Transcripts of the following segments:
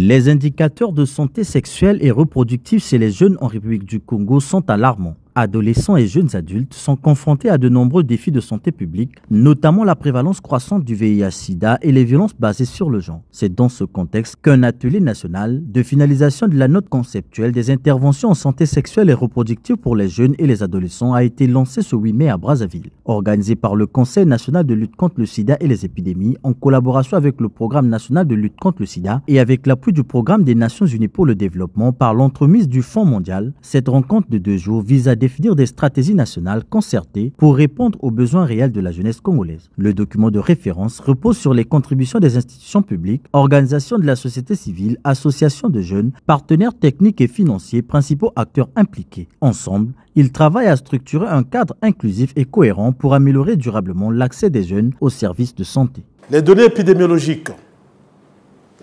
Les indicateurs de santé sexuelle et reproductive chez les jeunes en République du Congo sont alarmants. Adolescents et jeunes adultes sont confrontés à de nombreux défis de santé publique, notamment la prévalence croissante du VIH-Sida et les violences basées sur le genre. C'est dans ce contexte qu'un atelier national de finalisation de la note conceptuelle des interventions en santé sexuelle et reproductive pour les jeunes et les adolescents a été lancé ce 8 mai à Brazzaville. Organisé par le Conseil national de lutte contre le sida et les épidémies, en collaboration avec le Programme national de lutte contre le sida et avec l'appui du Programme des Nations unies pour le développement par l'entremise du Fonds mondial, cette rencontre de 2 jours vise à définir des stratégies nationales concertées pour répondre aux besoins réels de la jeunesse congolaise. Le document de référence repose sur les contributions des institutions publiques, organisations de la société civile, associations de jeunes, partenaires techniques et financiers, principaux acteurs impliqués. Ensemble, ils travaillent à structurer un cadre inclusif et cohérent pour améliorer durablement l'accès des jeunes aux services de santé. Les données épidémiologiques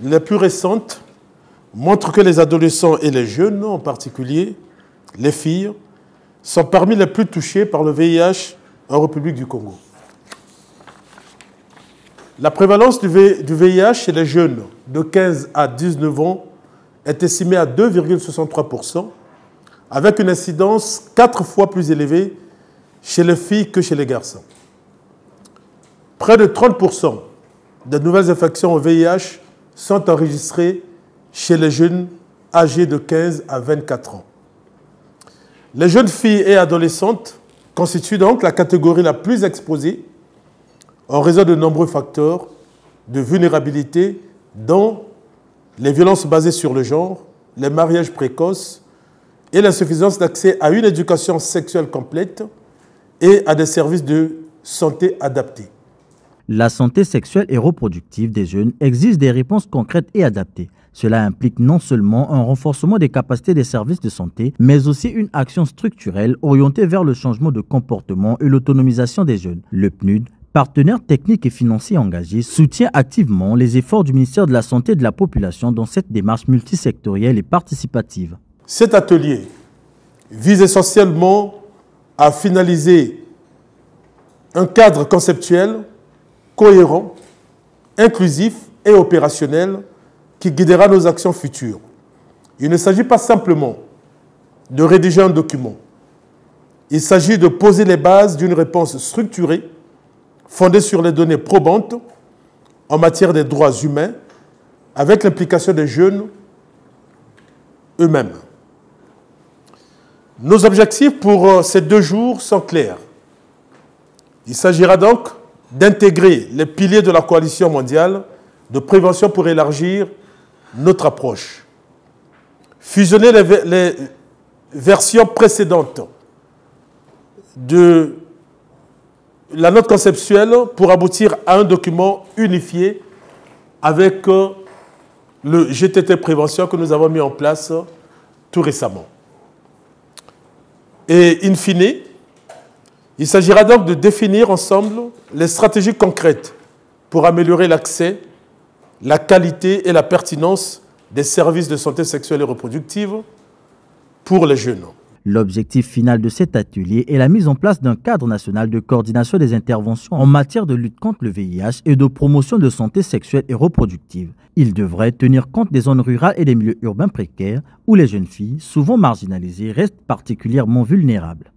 les plus récentes montrent que les adolescents et les jeunes, en particulier les filles, sont parmi les plus touchés par le VIH en République du Congo. La prévalence du VIH chez les jeunes de 15 à 19 ans est estimée à 2,63%, avec une incidence 4 fois plus élevée chez les filles que chez les garçons. Près de 30% des nouvelles infections au VIH sont enregistrées chez les jeunes âgés de 15 à 24 ans. Les jeunes filles et adolescentes constituent donc la catégorie la plus exposée en raison de nombreux facteurs de vulnérabilité, dont les violences basées sur le genre, les mariages précoces et l'insuffisance d'accès à une éducation sexuelle complète et à des services de santé adaptés. La santé sexuelle et reproductive des jeunes exige des réponses concrètes et adaptées. Cela implique non seulement un renforcement des capacités des services de santé, mais aussi une action structurelle orientée vers le changement de comportement et l'autonomisation des jeunes. Le PNUD, partenaire technique et financier engagé, soutient activement les efforts du ministère de la Santé et de la Population dans cette démarche multisectorielle et participative. Cet atelier vise essentiellement à finaliser un cadre conceptuel cohérent, inclusif et opérationnel qui guidera nos actions futures. Il ne s'agit pas simplement de rédiger un document. Il s'agit de poser les bases d'une réponse structurée, fondée sur les données probantes en matière des droits humains, avec l'implication des jeunes eux-mêmes. Nos objectifs pour ces 2 jours sont clairs. Il s'agira donc d'intégrer les piliers de la coalition mondiale de prévention pour élargir notre approche. Fusionner les versions précédentes de la note conceptuelle pour aboutir à un document unifié avec le GTT Prévention que nous avons mis en place tout récemment. Et in fine, il s'agira donc de définir ensemble les stratégies concrètes pour améliorer l'accès, la qualité et la pertinence des services de santé sexuelle et reproductive pour les jeunes. L'objectif final de cet atelier est la mise en place d'un cadre national de coordination des interventions en matière de lutte contre le VIH et de promotion de santé sexuelle et reproductive. Il devrait tenir compte des zones rurales et des milieux urbains précaires où les jeunes filles, souvent marginalisées, restent particulièrement vulnérables.